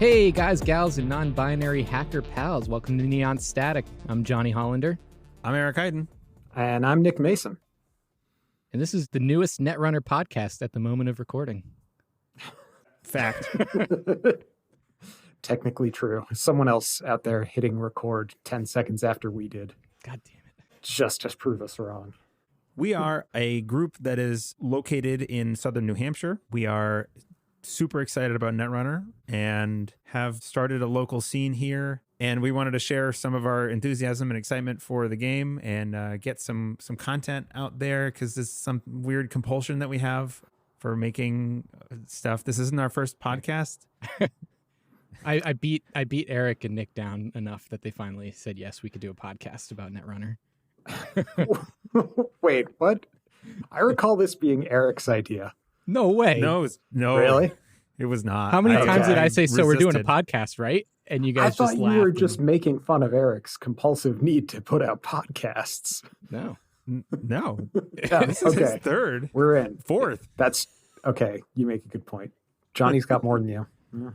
Hey guys, gals, and non-binary hacker pals. Welcome to Neon Static. I'm Johnny Hollander. I'm Eric Hayden. And I'm Nick Mason. And this is the newest Netrunner podcast at the moment of recording. Fact. Technically true. Someone else out there hitting record 10 seconds after we did. God damn it. Just to prove us wrong. We are a group that is located in Southern New Hampshire. We are super excited about Netrunner and have started a local scene here. And we wanted to share some of our enthusiasm and excitement for the game and get some content out there because there's some weird compulsion that we have for making stuff. This isn't our first podcast. I beat Eric and Nick down enough that they finally said yes, we could do a podcast about Netrunner. Wait, what? I recall this being Eric's idea. No way. No. Really? It was not. How many times did I say, so we're doing a resisted. podcast, right? And you guys I thought just you laughed. were just making fun of Eric's compulsive need to put out podcasts. No. No. Yeah, This is his okay. third. We're in. Fourth. That's okay. You make a good point. Johnny's got more than you. Yeah.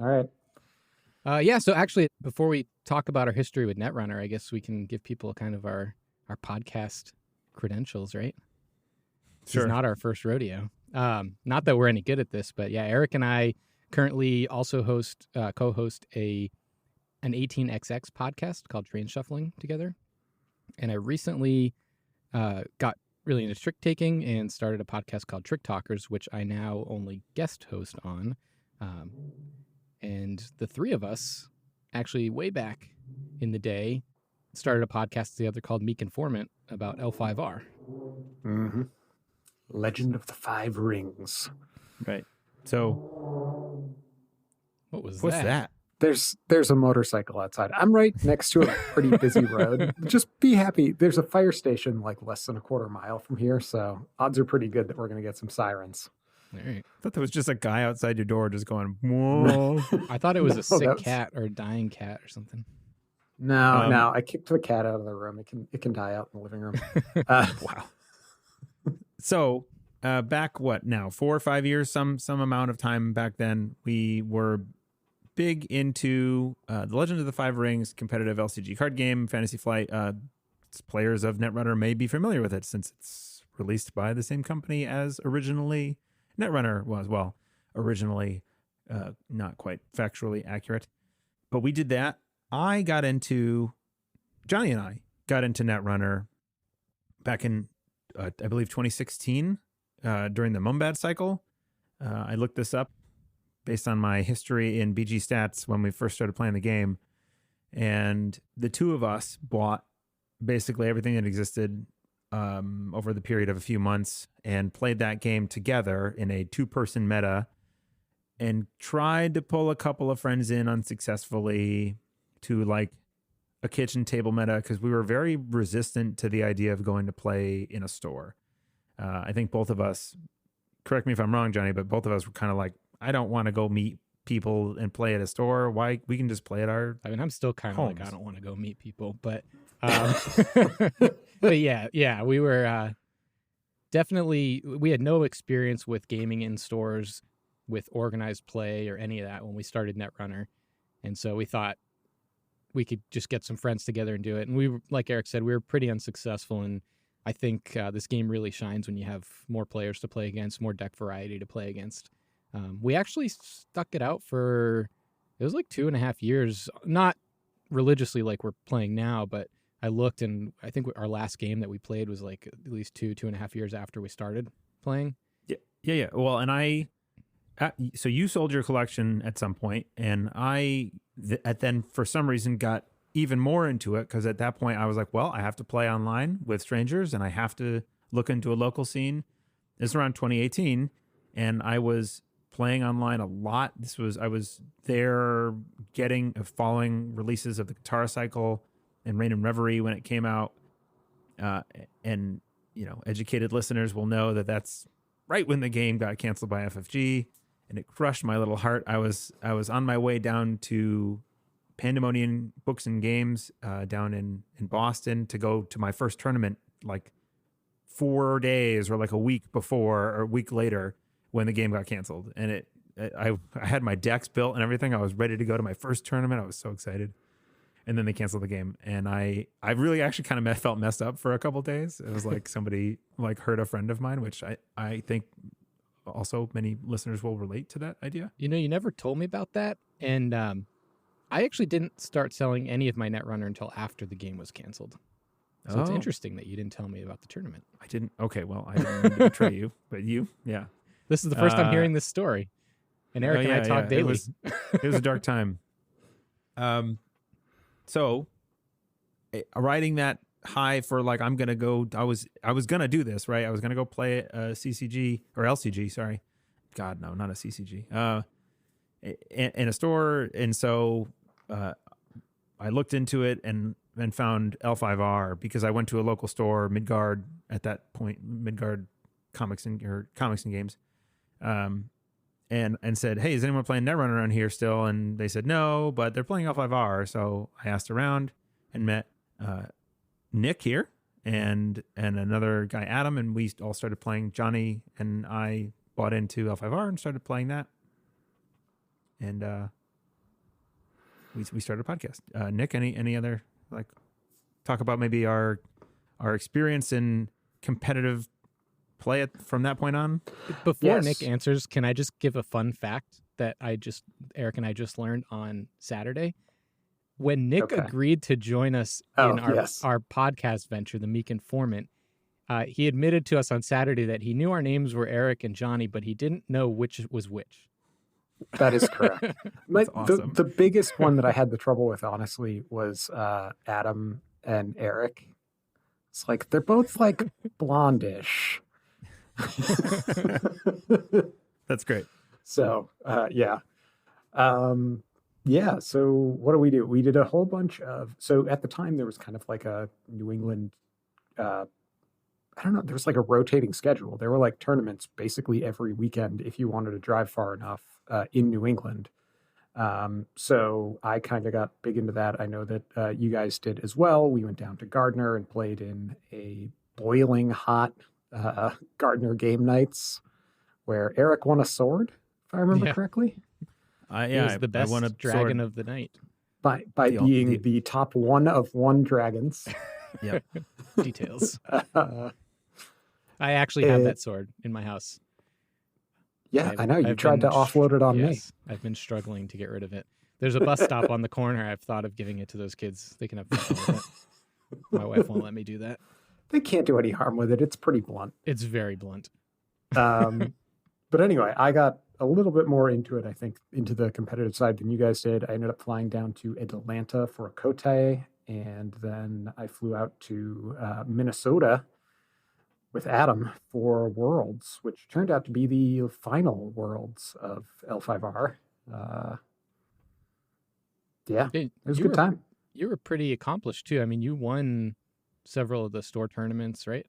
All right. So actually, before we talk about our history with Netrunner, I guess we can give people kind of our podcast credentials, right? This is not our first rodeo. Not that we're any good at this, but yeah, Eric and I currently also co-host an 18XX podcast called Train Shuffling together. And I recently got really into trick taking and started a podcast called Trick Talkers, which I now only guest host on. And the three of us actually way back in the day started a podcast together called Meek Informant about L5R. Mm-hmm. Legend of the Five Rings. Right. So What's that? There's a motorcycle outside. I'm right next to a pretty busy road. Just be happy. There's a fire station like less than a quarter mile from here, so odds are pretty good that we're going to get some sirens. All right. I thought there was just a guy outside your door just going, whoa. I thought it was a sick that was- cat or a dying cat or something. No, I kicked the cat out of the room. It can die out in the living room. Wow. So back 4 or 5 years, some amount of time back then, we were big into the Legend of the Five Rings competitive LCG card game, Fantasy Flight. Players of Netrunner may be familiar with it since it's released by the same company as originally Netrunner was. Well, originally not quite factually accurate, but we did that. Johnny and I got into Netrunner back in I believe 2016 during the Mumbad cycle. I looked this up based on my history in BG Stats when we first started playing the game. And the two of us bought basically everything that existed over the period of a few months and played that game together in a 2-person meta and tried to pull a couple of friends in unsuccessfully to like a kitchen table meta because we were very resistant to the idea of going to play in a store. I think both of us, correct me if I'm wrong, Johnny, but both of us were kind of like, I don't want to go meet people and play at a store. Why? We can just play at our I mean, I'm still kind of like, homes. I don't want to go meet people, but but yeah, we were definitely, we had no experience with gaming in stores with organized play or any of that when we started Netrunner. And so we thought we could just get some friends together and do it. And we, like Eric said, we were pretty unsuccessful. And I think this game really shines when you have more players to play against, more deck variety to play against. We actually stuck it out for, it was like 2.5 years, not religiously like we're playing now, but I looked and I think our last game that we played was like at least 2.5 years after we started playing. Yeah. Well, and so you sold your collection at some point, and I then for some reason got even more into it because at that point I was like, well, I have to play online with strangers and I have to look into a local scene. This is around 2018, and I was playing online a lot. I was there following releases of the Guitar Cycle and Rain and Reverie when it came out. And educated listeners will know that that's right when the game got canceled by FFG, and it crushed my little heart. I was on my way down to Pandemonium Books and Games down in Boston to go to my first tournament like 4 days or like a week before or a week later when the game got canceled. And I had my decks built and everything. I was ready to go to my first tournament. I was so excited. And then they canceled the game, and I really actually kind of felt messed up for a couple of days. It was like somebody like hurt a friend of mine, which I think also many listeners will relate to that idea. You never told me about that, and I actually didn't start selling any of my Netrunner until after the game was canceled. So it's interesting that you didn't tell me about the tournament. I didn't. Okay, well, I didn't mean to betray you, but you, yeah. This is the first time hearing this story, and Eric and I talk daily. It was a dark time. So, riding that high for like, I'm gonna go. I was gonna do this, right? I was gonna go play a CCG or LCG. Sorry, God, no, not a CCG. In a store, and so I looked into it and found L5R because I went to a local store, Midgard at that point, Midgard Comics and Games, and said, hey, is anyone playing Netrunner around here still? And they said no, but they're playing L5R. So I asked around and met Nick here and another guy, Adam, and we all started playing. Johnny and I bought into L5R and started playing that. And we started a podcast. Nick, any other, like, talk about maybe our experience in competitive play from that point on? Before Nick answers, can I just give a fun fact that Eric and I just learned on Saturday? When Nick agreed to join us in our podcast venture, The Meek Informant, he admitted to us on Saturday that he knew our names were Eric and Johnny, but he didn't know which was which. That is correct. Awesome. The biggest one that I had the trouble with, honestly, was Adam and Eric. It's like they're both like blondish. That's great. So so what do? We did a whole bunch of, so at the time there was kind of like a New England I don't know, there was like a rotating schedule. There were like tournaments basically every weekend if you wanted to drive far enough in New England. So I kind of got big into that. I know that you guys did as well. We went down to Gardner and played in a boiling hot Gardner game nights where Eric won a sword, if I remember correctly. He was the best dragon of the night. By being the top one of one dragons. Yep. Details. I actually have that sword in my house. Yeah, I know. You tried to offload it on me. I've been struggling to get rid of it. There's a bus stop on the corner. I've thought of giving it to those kids. They can have fun with it. My wife won't let me do that. They can't do any harm with it. It's pretty blunt. It's very blunt. But anyway, I got a little bit more into it, I think, into the competitive side than you guys did. I ended up flying down to Atlanta for a Kotei, and then I flew out to Minnesota with Adam for Worlds, which turned out to be the final Worlds of L5R. It was a good time. You were pretty accomplished, too. I mean, you won several of the store tournaments, right?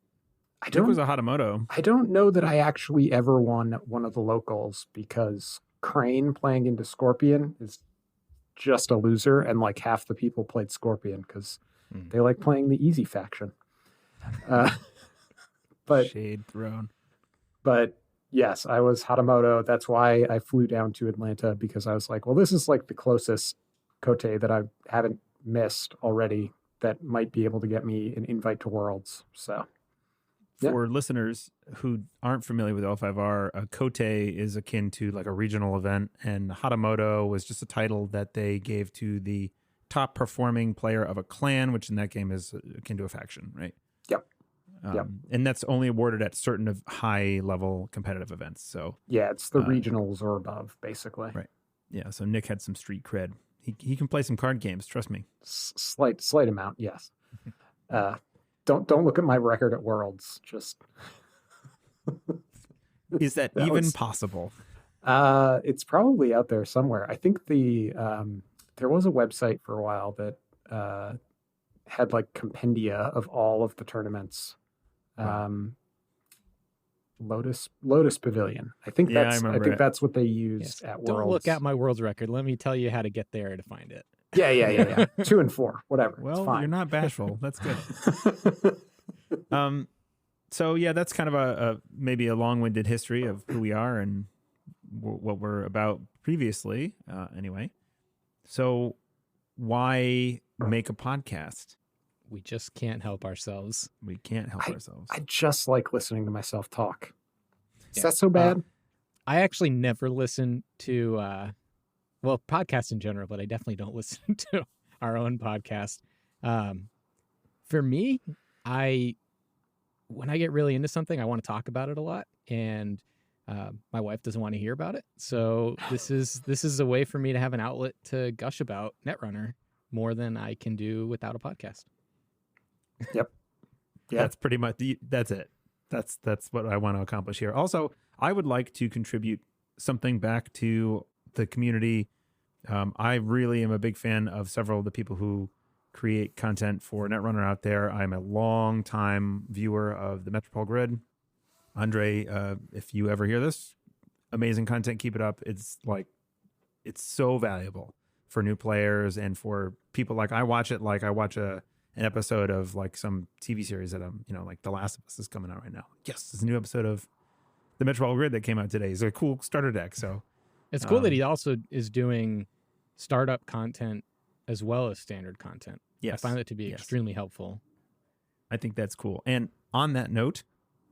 I think it was a Hatamoto. I don't know that I actually ever won one of the locals because Crane playing into Scorpion is just a loser, and like half the people played Scorpion because they like playing the easy faction. But shade thrown. But yes, I was Hatamoto. That's why I flew down to Atlanta, because I was like, well, this is like the closest Kotei that I haven't missed already that might be able to get me an invite to Worlds. So for listeners who aren't familiar with L5R, a Kotei is akin to like a regional event, and Hatamoto was just a title that they gave to the top performing player of a clan, which in that game is akin to a faction, right? Yep. And that's only awarded at certain of high level competitive events. So yeah, it's the regionals or above, basically. Right. Yeah. So Nick had some street cred. He can play some card games. Trust me. Slight amount. Yes. Don't look at my record at Worlds. Just is that even possible? It's probably out there somewhere. I think there was a website for a while that had like compendia of all of the tournaments. Lotus Pavilion. I think that's what they used at Worlds. Don't look at my Worlds record. Let me tell you how to get there to find it. Yeah. 2 and 4, whatever. Well, it's fine. You're not bashful. That's good. So yeah, that's kind of a maybe a long-winded history of who we are and what we're about previously. Anyway, so why make a podcast? We just can't help ourselves. We can't help ourselves. I just like listening to myself talk. Is Yeah. that so bad? I actually never listen to, podcasts in general, but I definitely don't listen to our own podcast. For me, when I get really into something, I want to talk about it a lot, and my wife doesn't want to hear about it. So this is a way for me to have an outlet to gush about Netrunner more than I can do without a podcast. Yep. Yeah. That's pretty much that's it. That's what I want to accomplish here. Also, I would like to contribute something back to the community. I really am a big fan of several of the people who create content for Netrunner out there. I'm a long time viewer of the Metropole Grid. Andre, if you ever hear this, amazing content. Keep it up. It's so valuable for new players and for people. Like I watch it like I watch an episode of like some TV series that I'm, like The Last of Us is coming out right now. Yes, there's a new episode of the Metropole Grid that came out today. It's a cool starter deck. So it's cool that he also is doing startup content as well as standard content. Yes. I find that to be extremely helpful. I think that's cool. And on that note,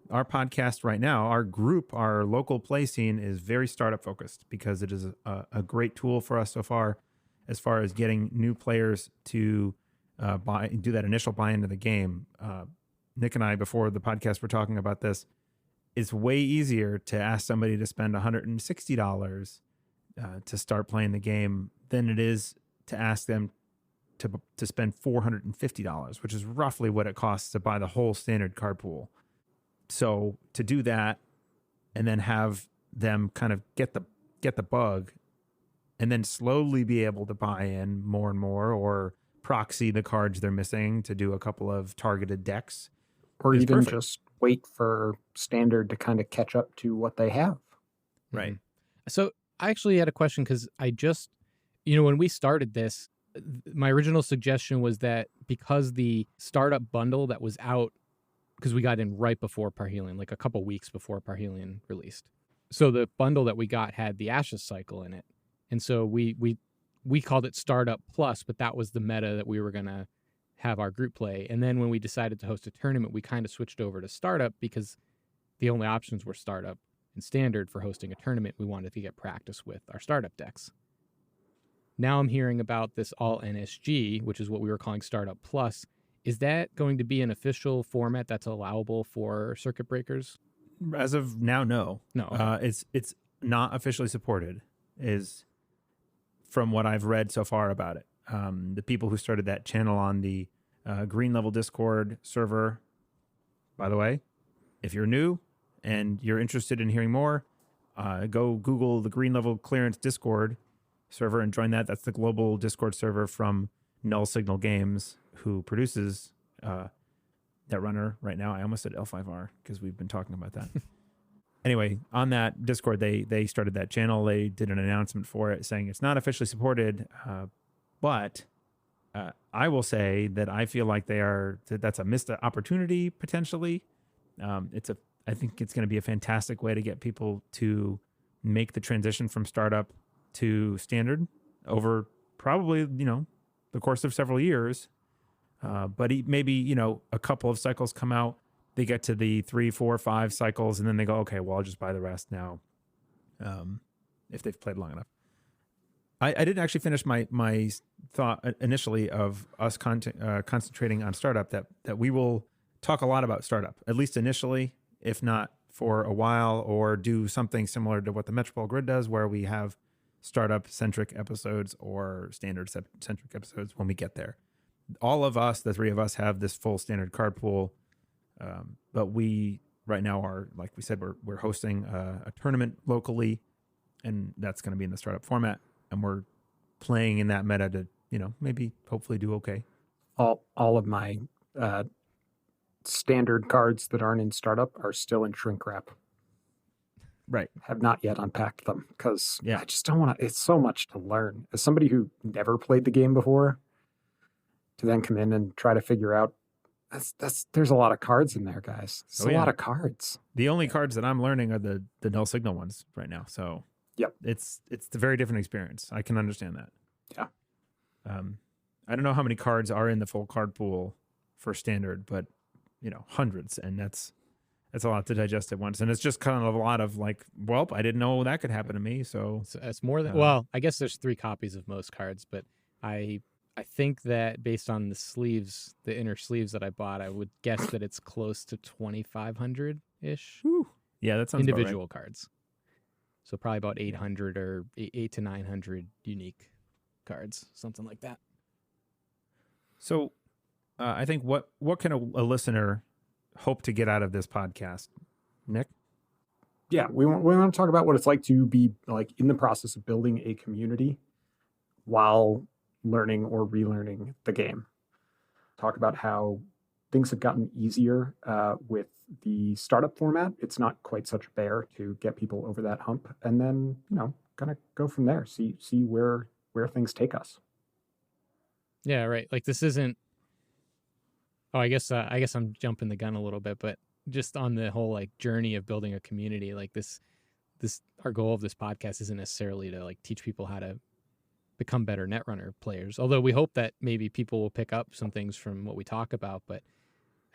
our podcast right now, our group, our local play scene is very startup focused because it is a great tool for us so far as getting new players to do that initial buy into the game. Nick and I, before the podcast, were talking about this. It's way easier to ask somebody to spend $160 to start playing the game than it is to ask them to spend $450, which is roughly what it costs to buy the whole standard card pool. So to do that and then have them kind of get the bug and then slowly be able to buy in more and more or proxy the cards they're missing to do a couple of targeted decks. Or even perfect. just wait for standard to kind of catch up to what they have. Right. So I actually had a question because I just, when we started this, my original suggestion was that because the startup bundle that was out, because we got in right before Parhelion, like a couple weeks before Parhelion released. So the bundle that we got had the Ashes cycle in it. And so we called it Startup Plus, but that was the meta that we were going to have our group play. And then when we decided to host a tournament, we kind of switched over to Startup because the only options were Startup and Standard for hosting a tournament. We wanted to get practice with our Startup decks. Now I'm hearing about this all NSG, which is what we were calling Startup Plus. Is that going to be an official format that's allowable for circuit breakers? As of now, no. No. Okay. It's not officially supported, is from what I've read so far about it. The people who started that channel on the Green Level Discord server, by the way, if you're new and you're interested in hearing more, go Google the Green Level Clearance Discord server and join that. That's the global Discord server from nullsignal.games, who produces Netrunner right now. I almost said L5R because we've been talking about that. Anyway, on that Discord, they started that channel. They did an announcement for it saying it's not officially supported, but I will say that I feel like that's a missed opportunity potentially. I think it's going to be a fantastic way to get people to make the transition from startup to standard over probably, the course of several years. But maybe, a couple of cycles come out, they get to the 3, 4, 5 cycles, and then they go, okay, well, I'll just buy the rest now. If they've played long enough. I didn't actually finish my thought initially of us concentrating on startup, that we will talk a lot about startup, at least initially, if not for a while, or do something similar to what the Metropole Grid does, where we have startup-centric episodes or standard-centric episodes when we get there. All of us, the three of us, have this full standard card pool, but we right now are, like we said, we're hosting a tournament locally, and that's going to be in the startup format, and we're playing in that meta to, maybe hopefully do okay. All of my standard cards that aren't in startup are still in shrink wrap. Right. Have not yet unpacked them because Yeah. I just don't want to. It's so much to learn. As somebody who never played the game before, to then come in and try to figure out, there's a lot of cards in there, guys. There's a lot of cards. The only cards that I'm learning are the null signal ones right now. So Yep. It's a very different experience. I can understand that. Yeah. I don't know how many cards are in the full card pool for standard, but hundreds, and that's a lot to digest at once. And it's just kind of a lot of like, well, I didn't know that could happen to me. So it's more than well, I guess there's 3 copies of most cards, but I think that based on the sleeves, the inner sleeves that I bought, I would guess that it's close to 2,500 ish. Yeah, that sounds individual about right. cards. So probably about 800 or 8 to 900 unique cards, something like that. So I think what can a listener hope to get out of this podcast, Nick? Yeah, we want to talk about what it's like to be like in the process of building a community while learning or relearning the game. Talk about how things have gotten easier with the startup format. It's not quite such a bear to get people over that hump, and then kind of go from there. See where things take us. Yeah, right. Like this isn't. Oh, I guess I'm jumping the gun a little bit, but just on the whole like journey of building a community, like this our goal of this podcast isn't necessarily to like teach people how to become better Netrunner players. Although we hope that maybe people will pick up some things from what we talk about, but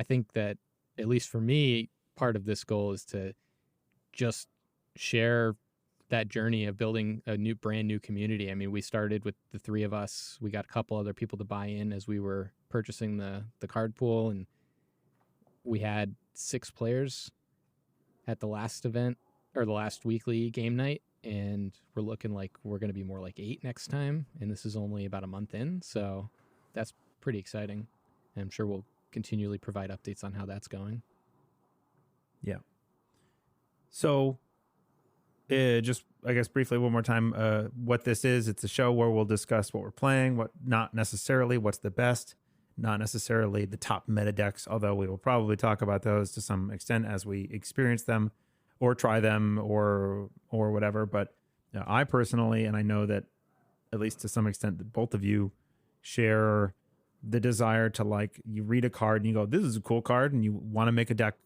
I think that at least for me, part of this goal is to just share that journey of building a brand new community. I mean, we started with the 3 of us. We got a couple other people to buy in as we were purchasing the card pool, and we had 6 players at the last event or the last weekly game night, and we're looking like we're going to be more like 8 next time, and this is only about a month in, so that's pretty exciting. And I'm sure we'll continually provide updates on how that's going. Yeah. So just, I guess, briefly one more time, what this is. It's a show where we'll discuss what we're playing, what not necessarily what's the best, not necessarily the top meta decks, although we will probably talk about those to some extent as we experience them or try them or whatever. But I personally, and I know that at least to some extent that both of you share the desire to, like, you read a card and you go, this is a cool card, and you want to make a deck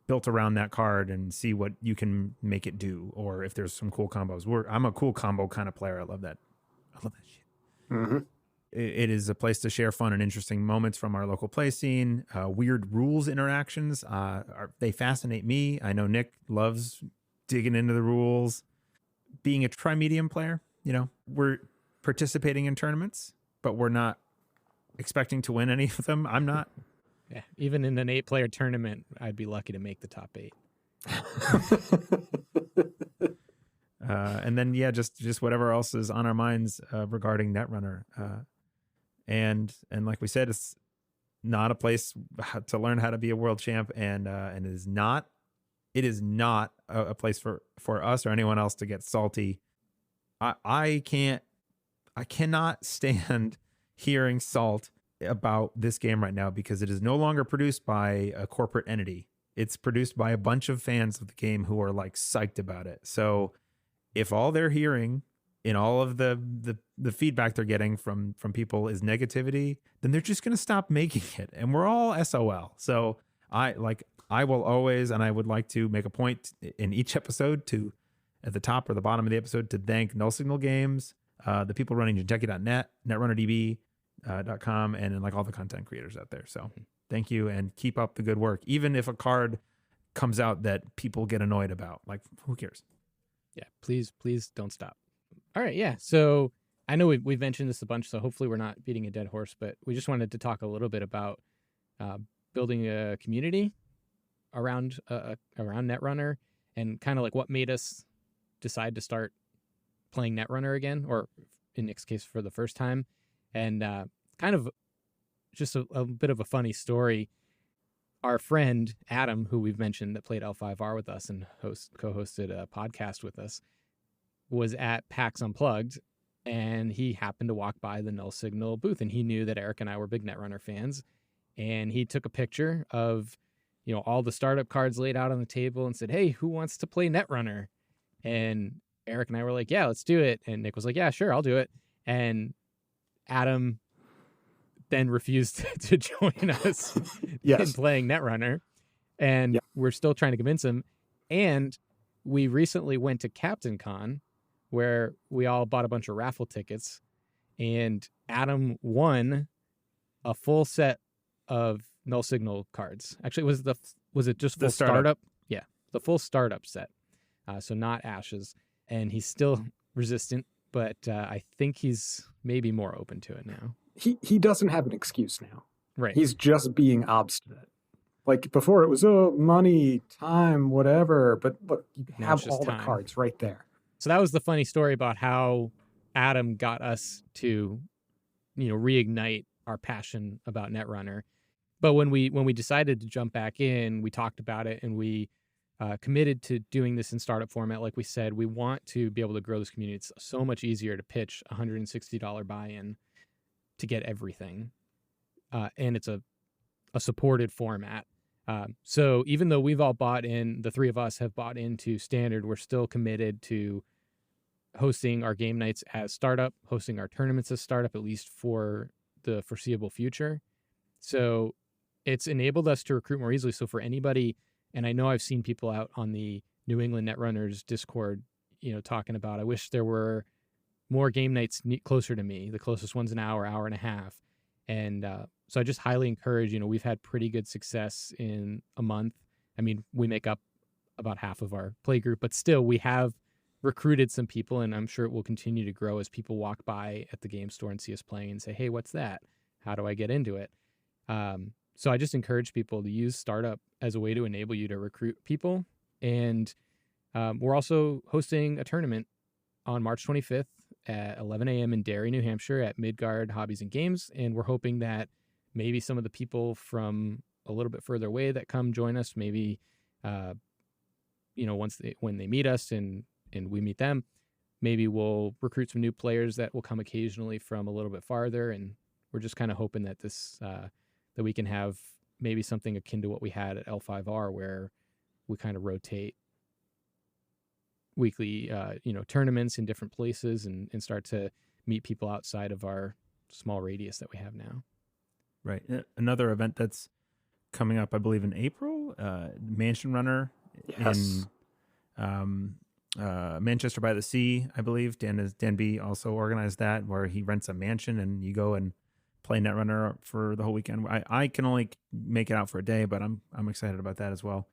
built around that card and see what you can make it do, or if there's some cool combos. I'm a cool combo kind of player. I love that shit. Mm-hmm. It is a place to share fun and interesting moments from our local play scene. Weird rules interactions, they fascinate me. I know Nick loves digging into the rules. Being a tri-medium player, we're participating in tournaments, but we're not expecting to win any of them. I'm not. Yeah, even in an 8-player tournament, I'd be lucky to make the top 8. And then, yeah, just whatever else is on our minds regarding Netrunner. And like we said, it's not a place to learn how to be a world champ, and it is not a place for us or anyone else to get salty. I cannot stand hearing salt about this game right now, because it is no longer produced by a corporate entity. It's produced by a bunch of fans of the game who are like psyched about it. So if all they're hearing in all of the feedback they're getting from people is negativity, then they're just going to stop making it, and we're all SOL. So I will always, and I would like to make a point in each episode to, at the top or the bottom of the episode, to thank nullsignal.games, the people running Jinteki.net, NetRunnerDB.com, and like all the content creators out there. So thank you, and keep up the good work. Even if a card comes out that people get annoyed about, like, who cares? Yeah, please don't stop. All right, yeah. So I know we've mentioned this a bunch, so hopefully we're not beating a dead horse, but we just wanted to talk a little bit about building a community around Netrunner, and kind of like what made us decide to start playing Netrunner again, or in Nick's case for the first time. And kind of just a bit of a funny story. Our friend Adam, who we've mentioned that played L5R with us and co-hosted a podcast with us, was at PAX Unplugged, and he happened to walk by the Null Signal booth, and he knew that Eric and I were big Netrunner fans, and he took a picture of all the startup cards laid out on the table and said, "Hey, who wants to play Netrunner?" And Eric and I were like, "Yeah, let's do it." And Nick was like, "Yeah, sure, I'll do it." And Adam then refused to join us in playing Netrunner, and we're still trying to convince him. And we recently went to Captain Con, where we all bought a bunch of raffle tickets, and Adam won a full set of null signal cards. Actually, was it just full startup? Yeah, the full startup set. So not ashes, and he's still resistant, but I think he's maybe more open to it now. He doesn't have an excuse now. Right. He's just being obstinate. Like before, it was money, time, whatever. But look, you have all the cards right there. So that was the funny story about how Adam got us to, reignite our passion about Netrunner. But when we decided to jump back in, we talked about it, and we committed to doing this in startup format. Like we said, we want to be able to grow this community. It's so much easier to pitch $160 buy-in to get everything, and it's a supported format. So even though we've all bought in, the three of us have bought into standard, we're still committed to hosting our game nights as startup, hosting our tournaments as startup, at least for the foreseeable future. So it's enabled us to recruit more easily. So for anybody, and I know I've seen people out on the New England Netrunners Discord, talking about, I wish there were more game nights closer to me. The closest one's an hour and a half. And so I just highly encourage, we've had pretty good success in a month. I mean, we make up about half of our play group, but still we have recruited some people, and I'm sure it will continue to grow as people walk by at the game store and see us playing and say, hey, what's that? How do I get into it? So I just encourage people to use startup as a way to enable you to recruit people. And we're also hosting a tournament on March 25th at 11 a.m. in Derry, New Hampshire at Midgard Hobbies and Games. And we're hoping that maybe some of the people from a little bit further away that come join us, maybe, when they meet us and we meet them, maybe we'll recruit some new players that will come occasionally from a little bit farther. And we're just kind of hoping that that we can have maybe something akin to what we had at L5R, where we kind of rotate weekly, tournaments in different places and start to meet people outside of our small radius that we have now. Right. Another event that's coming up, I believe, in April, Mansion Runner in Manchester by the Sea, I believe. Dan B also organized that, where he rents a mansion and you go and play Netrunner for the whole weekend. I can only make it out for a day, but I'm excited about that as well.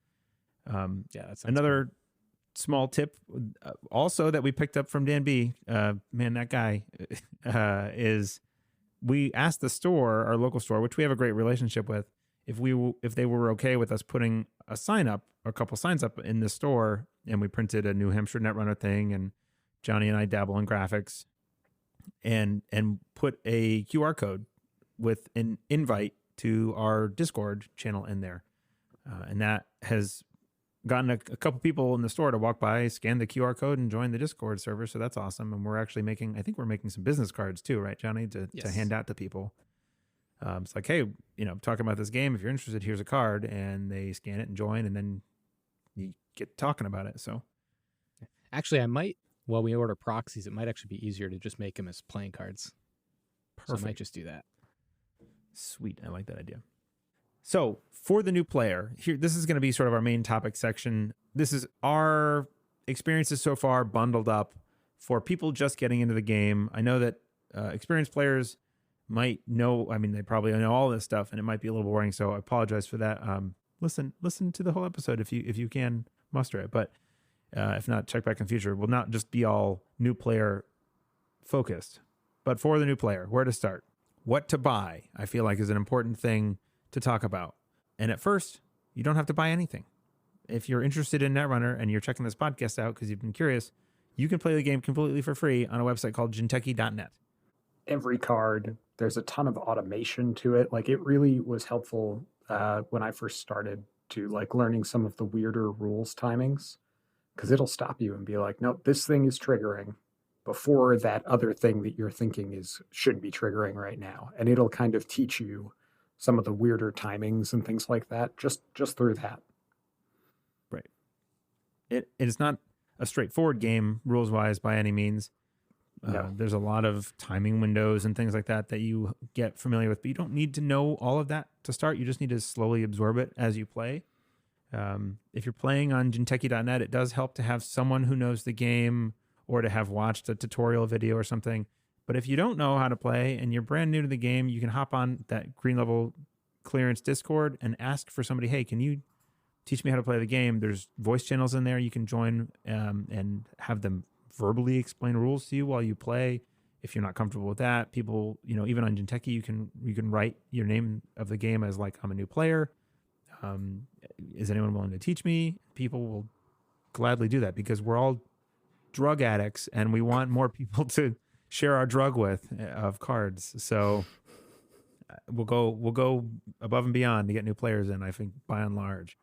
That's another cool. Small tip also that we picked up from Dan B. Man, that guy is. We asked the store, our local store, which we have a great relationship with, if they were okay with us putting a couple signs up in the store, and we printed a New Hampshire Netrunner thing, and Johnny and I dabble in graphics, and put a QR code with an invite to our Discord channel in there, and that has gotten a couple people in the store to walk by, scan the QR code, and join the Discord server. So that's awesome. And we're actually making some business cards too, right, Johnny, to hand out to people. It's like, hey, talking about this game. If you're interested, here's a card, and they scan it and join, and then you get talking about it. So actually, while we order proxies, it might actually be easier to just make them as playing cards. Perfect. So I might just do that. Sweet. I like that idea. So for the new player, this is going to be sort of our main topic section. This is our experiences so far bundled up for people just getting into the game. I know that experienced players might know, they probably know all this stuff, and it might be a little boring, so I apologize for that. Listen to the whole episode if you can muster it. But if not, check back in the future. We'll not just be all new player focused. But for the new player, where to start? What to buy, I feel like, is an important thing to talk about. And at first, you don't have to buy anything. If you're interested in Netrunner and you're checking this podcast out because you've been curious, you can play the game completely for free on a website called jinteki.net. Every card, there's a ton of automation to it. Like, it really was helpful when I first started to learning some of the weirder rules timings, because it'll stop you and be like, nope, this thing is triggering before that other thing that you're thinking should be triggering right now. And it'll kind of teach you some of the weirder timings and things like that just through that. Right. It is not a straightforward game rules wise by any means. No. There's a lot of timing windows and things like that you get familiar with, but you don't need to know all of that to start. You just need to slowly absorb it as you play. If you're playing on jinteki.net, it does help to have someone who knows the game or to have watched a tutorial video or something. But if you don't know how to play and you're brand new to the game, you can hop on that Green Level Clearance Discord and ask for somebody, hey, can you teach me how to play the game? There's voice channels in there you can join and have them verbally explain rules to you while you play. If you're not comfortable with that, people, even on Jinteki, you can write your name of the game as like, I'm a new player. Is anyone willing to teach me? People will gladly do that because we're all drug addicts and we want more people to share our drug with of cards. So we'll go above and beyond to get new players in, I think, by and large.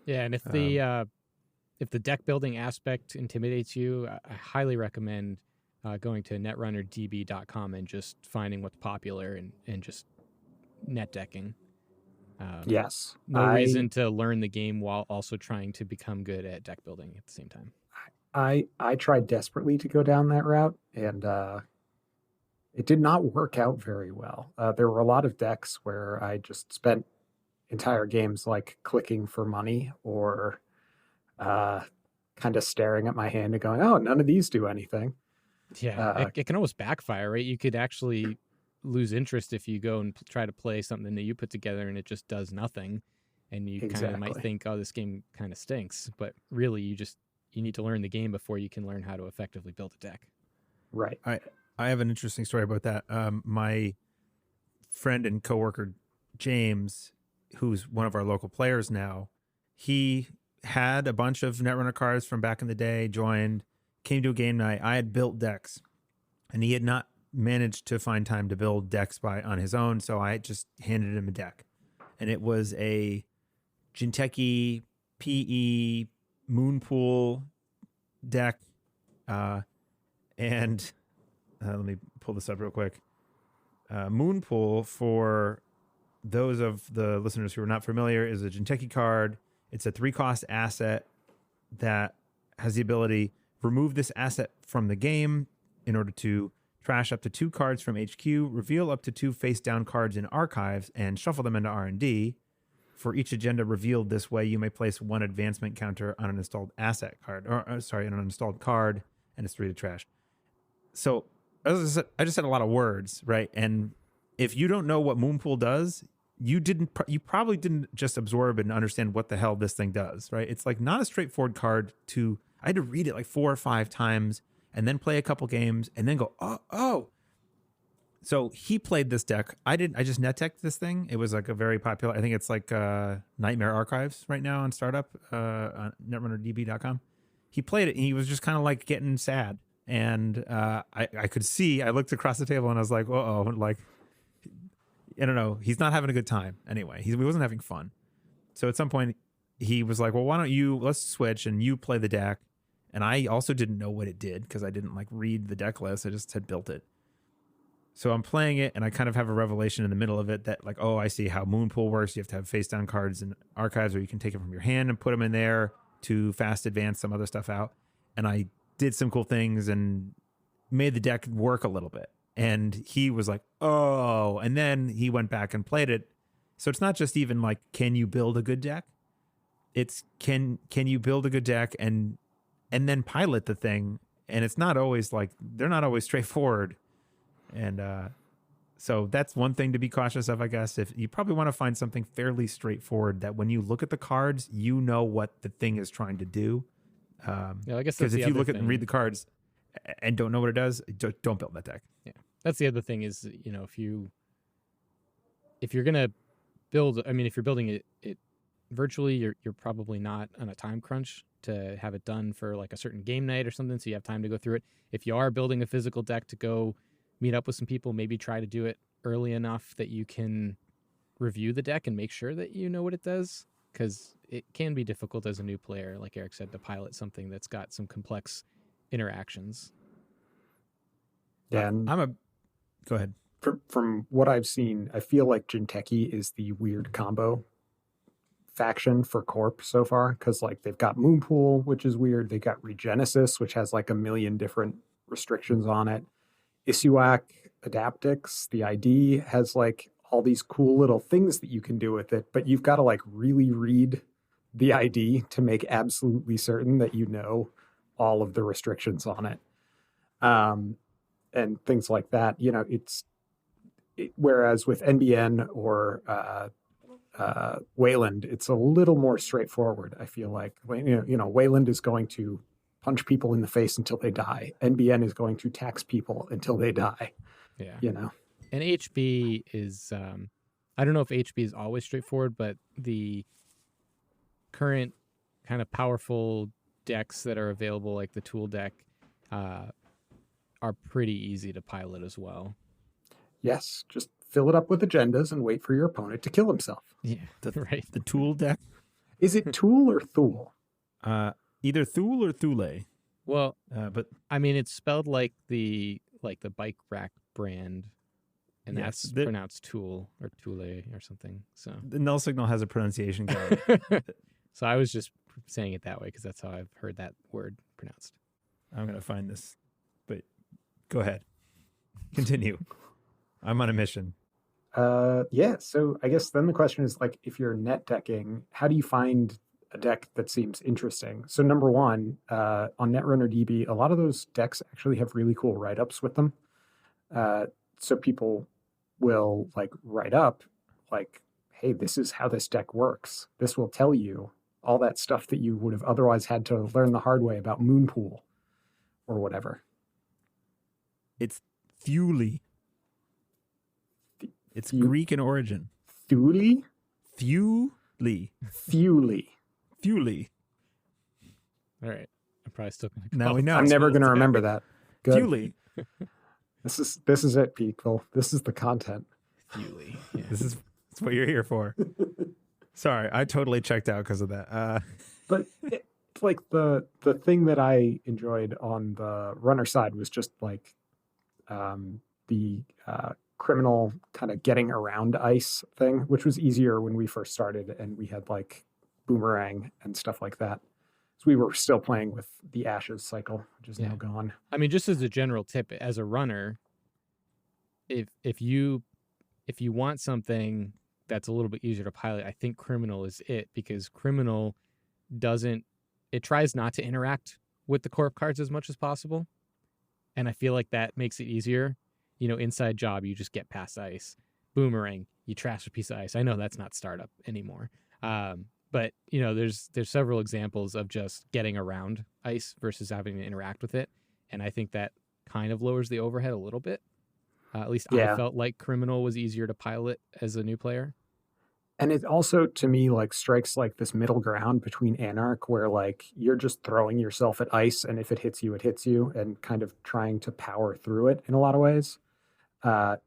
Yeah, and if the deck building aspect intimidates you, I highly recommend going to netrunnerdb.com and just finding what's popular and just net decking. Yes. No reason to learn the game while also trying to become good at deck building at the same time. I tried desperately to go down that route, and it did not work out very well. There were a lot of decks where I just spent entire games like clicking for money or kind of staring at my hand and going, oh, none of these do anything. Yeah, it can almost backfire, right? You could actually lose interest if you go and try to play something that you put together and it just does nothing. And you kind of might think, oh, this game kind of stinks. But really, you need to learn the game before you can learn how to effectively build a deck. Right. I have an interesting story about that. My friend and coworker, James, who's one of our local players now, he had a bunch of Netrunner cards from back in the day, joined, came to a game night. I had built decks, and he had not managed to find time to build decks on his own, so I just handed him a deck. And it was a Jinteki PE Moonpool deck. And let me pull this up real quick. Moonpool, for those of the listeners who are not familiar, is a Jinteki card. It's a 3-cost asset that has the ability remove this asset from the game in order to trash up to 2 cards from HQ, reveal up to 2 face-down cards in archives, and shuffle them into R&D. For each agenda revealed this way, you may place 1 advancement counter on an installed asset card, on an installed card, and it's 3 to trash. So as I said, I just said a lot of words, right? And if you don't know what Moonpool does, you probably didn't just absorb and understand what the hell this thing does, right? It's like not a straightforward card I had to read it like 4 or 5 times and then play a couple games and then go, oh. So he played this deck. I just net decked this thing. It was like a very popular, I think it's like Nightmare Archives right now on Startup, on netrunner.db.com. He played it and he was just kind of like getting sad. And I could see, I looked across the table and I was like, like, I don't know. He's not having a good time. Anyway, he wasn't having fun. So at some point he was like, well, why don't let's switch and you play the deck. And I also didn't know what it did because I didn't like read the deck list. I just had built it. So I'm playing it and I kind of have a revelation in the middle of it that like, oh, I see how Moonpool works. You have to have face down cards and archives, or you can take it from your hand and put them in there to fast advance some other stuff out. And I did some cool things and made the deck work a little bit. And he was like, oh, and then he went back and played it. So it's not just even like, can you build a good deck? It's can you build a good deck and then pilot the thing? And it's not always like, they're not always straightforward. And so that's one thing to be cautious of, I guess. If you probably want to find something fairly straightforward that when you look at the cards, you know what the thing is trying to do. Yeah, I guess because if you look at and read the cards and don't know what it does, don't build that deck. Yeah, that's the other thing is, if you're gonna build, if you're building it virtually, you're probably not on a time crunch to have it done for like a certain game night or something, so you have time to go through it. If you are building a physical deck to go meet up with some people, maybe try to do it early enough that you can review the deck and make sure that you know what it does, because it can be difficult as a new player, like Eric said, to pilot something that's got some complex interactions. Yeah, and go ahead. From what I've seen, I feel like Jinteki is the weird combo faction for Corp so far, because like they've got Moonpool, which is weird. They got Regenesis, which has like a million different restrictions on it. Isuak Adaptix, the ID, has like all these cool little things that you can do with it, but you've got to like really read the ID to make absolutely certain that you know all of the restrictions on it. and things like that. Whereas with NBN or Wayland, it's a little more straightforward. I feel like Wayland is going to punch people in the face until they die. NBN is going to tax people until they die. Yeah. And HB is I don't know if HB is always straightforward, but the current kind of powerful decks that are available, like the tool deck, are pretty easy to pilot as well. Yes, just fill it up with agendas and wait for your opponent to kill himself. Yeah, right. The tool deck. Is it Tool or Thule? Either Thule or Thule. Well, but I mean, it's spelled like the bike rack brand, and that's pronounced Tool or Thule or something. So the null signal has a pronunciation guide. So I was just saying it that way because that's how I've heard that word pronounced. I'm gonna find this, but go ahead, continue. I'm on a mission. Yeah. So I guess then the question is, like, if you're net decking, how do you find a deck that seems interesting? So number one, on Netrunner DB, a lot of those decks actually have really cool write-ups with them. So people will like write up like, hey, this is how this deck works. This will tell you all that stuff that you would have otherwise had to learn the hard way about Moonpool or whatever. It's Thule. It's Greek in origin. Thule? Thule. Thule. Thule. All right. I'm probably still going to Now we know. I'm never going to remember that. Good. Thule. This is it, people. This is the content. Thule. Yeah. That's what you're here for. Sorry, I totally checked out because of that. But it's like the thing that I enjoyed on the runner side was just like the criminal kind of getting around ice thing, which was easier when we first started and we had like boomerang and stuff like that. So we were still playing with the Ashes cycle, which is now gone. I mean, just as a general tip, as a runner, if you want something that's a little bit easier to pilot, I think Criminal is it, because Criminal tries not to interact with the corp cards as much as possible. And I feel like that makes it easier. Inside job, you just get past ice. Boomerang, you trash a piece of ice. I know that's not startup anymore. But there's several examples of just getting around ice versus having to interact with it. And I think that kind of lowers the overhead a little bit. At least I felt like Criminal was easier to pilot as a new player. And it also, to me, like strikes like this middle ground between Anarch, where like you're just throwing yourself at ice, and if it hits you, and kind of trying to power through it in a lot of ways.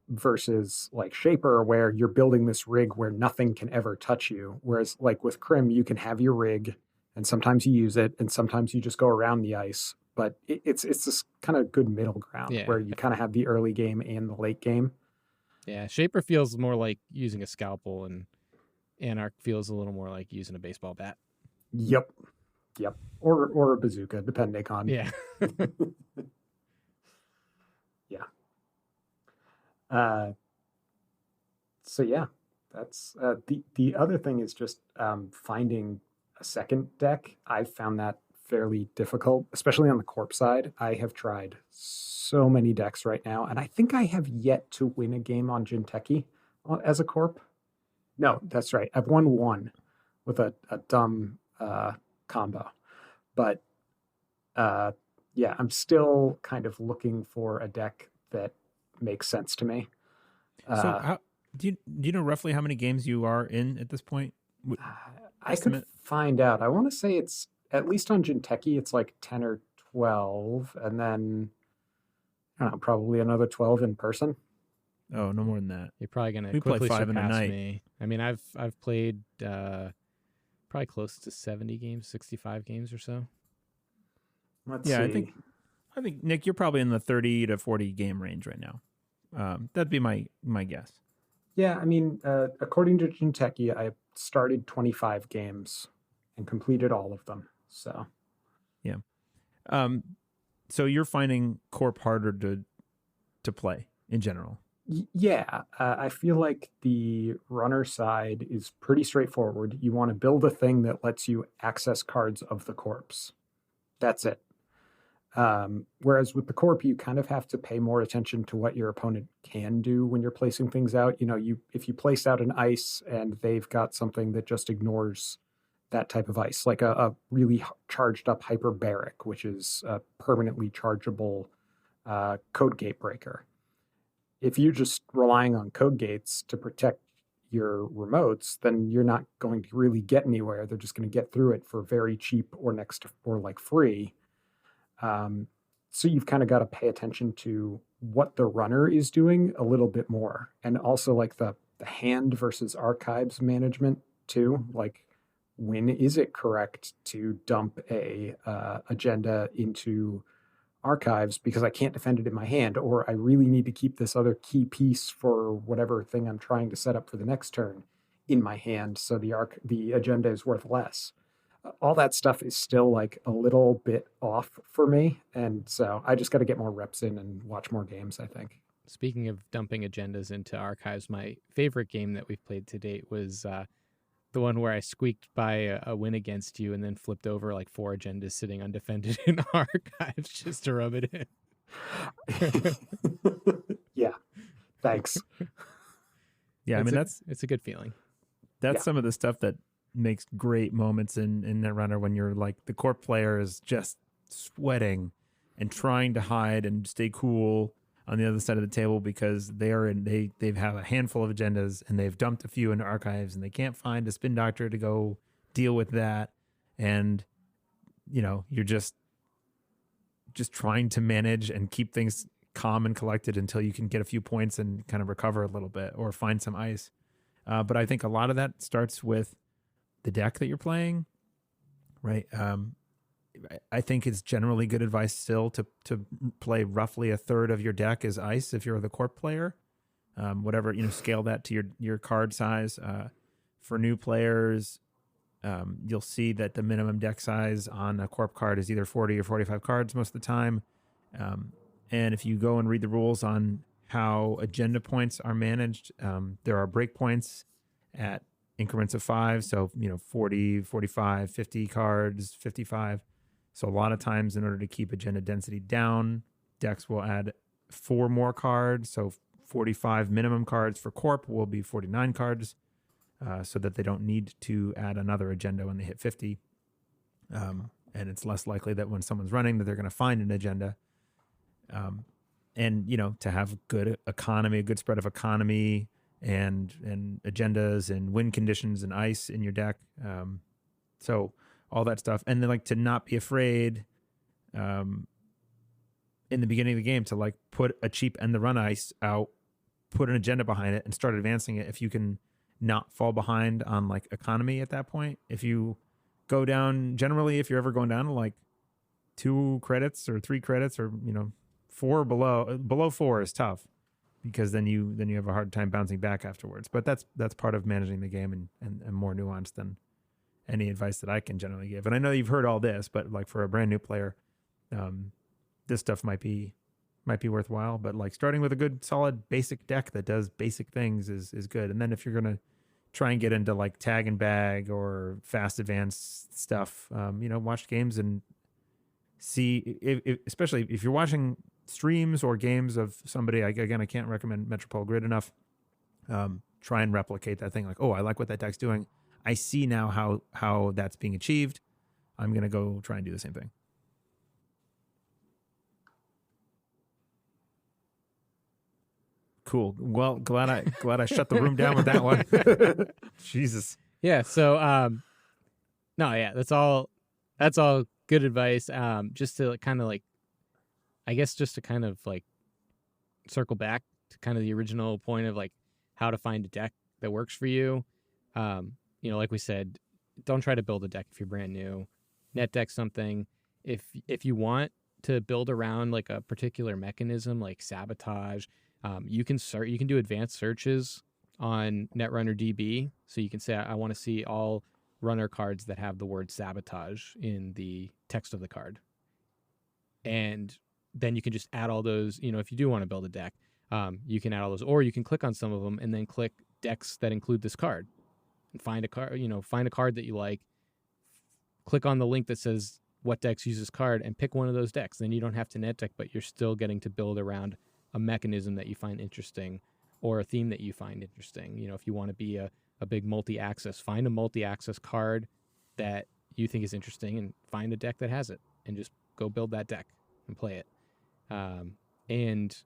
Versus like Shaper, where you're building this rig where nothing can ever touch you. Whereas like with Crim, you can have your rig, and sometimes you use it, and sometimes you just go around the ice. But it's this kind of good middle ground where you kind of have the early game and the late game. Yeah, Shaper feels more like using a scalpel, and Anarch feels a little more like using a baseball bat. Yep. Or a bazooka, depending on. Yeah. Yeah. So yeah, that's the other thing is just finding a second deck. I found that fairly difficult, especially on the corp side. I have tried so many decks right now, and I think I have yet to win a game on Jinteki as a corp. No, that's right. I've won one with a dumb combo, but yeah, I'm still kind of looking for a deck that makes sense to me. So do you know roughly how many games you are in at this point? I could find out. I want to say it's at least on Jinteki, it's like 10 or 12, and then I don't know, probably another 12 in person. Oh, no more than that. You're probably gonna we quickly play 5 in a surpass night. me. I mean, I've played probably close to 70 games, 65 games or so. Let's see. I think Nick, you're probably in the 30 to 40 game range right now. That'd be my guess. Yeah, I mean, according to Jinteki, I started 25 games and completed all of them. So, yeah. So you're finding corp harder to play in general. Yeah, I feel like the runner side is pretty straightforward. You want to build a thing that lets you access cards of the corpse. That's it. Whereas with the corp, you kind of have to pay more attention to what your opponent can do when you're placing things out. If you place out an ice and they've got something that just ignores that type of ice, like a really charged up hyperbaric, which is a permanently chargeable code gate breaker. If you're just relying on code gates to protect your remotes, then you're not going to really get anywhere. They're just going to get through it for very cheap or next to, or like free. So you've kind of got to pay attention to what the runner is doing a little bit more, and also like the hand versus archives management too. Like, when is it correct to dump a agenda into archives because I can't defend it in my hand, or I really need to keep this other key piece for whatever thing I'm trying to set up for the next turn in my hand, so the agenda is worth less. All that stuff is still like a little bit off for me, and so I just got to get more reps in and watch more games, I think. Speaking of dumping agendas into archives, my favorite game that we've played to date was the one where I squeaked by a win against you and then flipped over like 4 agendas sitting undefended in archives just to rub it in. Yeah, thanks. Yeah, it's a good feeling. That's some of the stuff that makes great moments in Netrunner, when you're like, the corp player is just sweating and trying to hide and stay cool on the other side of the table because they have a handful of agendas and they've dumped a few into archives and they can't find a spin doctor to go deal with that. And you're just trying to manage and keep things calm and collected until you can get a few points and kind of recover a little bit or find some ice. But I think a lot of that starts with the deck that you're playing, right? I think it's generally good advice still to play roughly a third of your deck as ice if you're the corp player. Whatever, scale that to your card size. For new players, you'll see that the minimum deck size on a corp card is either 40 or 45 cards most of the time. And if you go and read the rules on how agenda points are managed, there are breakpoints at increments of 5. So, 40, 45, 50 cards, 55. So a lot of times, in order to keep agenda density down, decks will add 4 more cards. So 45 minimum cards for corp will be 49 cards, so that they don't need to add another agenda when they hit 50. And it's less likely that when someone's running that they're going to find an agenda. And to have good economy, a good spread of economy and agendas and win conditions and ice in your deck. So all that stuff. And then to not be afraid in the beginning of the game to put a cheap end the run ice out, put an agenda behind it and start advancing it if you can not fall behind on economy at that point. If you go down, generally, if you're ever going down to 2 credits or 3 credits or 4 below 4 is tough, because then you have a hard time bouncing back afterwards. But that's part of managing the game and more nuanced than any advice that I can generally give. And I know you've heard all this, but for a brand new player, this stuff might be worthwhile. But starting with a good solid basic deck that does basic things is good. And then if you're gonna try and get into tag and bag or fast advanced stuff, watch games and see if especially if you're watching streams or games of somebody. I can't recommend Metropole Grid enough. Try and replicate that thing. I like what that deck's doing. I see now how that's being achieved. I'm going to go try and do the same thing. Cool. Well, glad I shut the room down with that one. Jesus. Yeah. So, no, yeah, that's all good advice. Just to kind of I guess just to kind of circle back to kind of the original point of how to find a deck that works for you. Like we said, don't try to build a deck if you're brand new. Net deck something. If you want to build around a particular mechanism like sabotage, you can do advanced searches on Netrunner DB. So you can say, I want to see all runner cards that have the word sabotage in the text of the card. And then you can just add all those, if you do want to build a deck, you can add all those, or you can click on some of them and then click decks that include this card. Find a card, find a card that you like, click on the link that says what decks use this card and pick one of those decks. Then you don't have to net deck, but you're still getting to build around a mechanism that you find interesting or a theme that you find interesting. If you want to be a big multi-access, find a multi-access card that you think is interesting and find a deck that has it and just go build that deck and play it. And,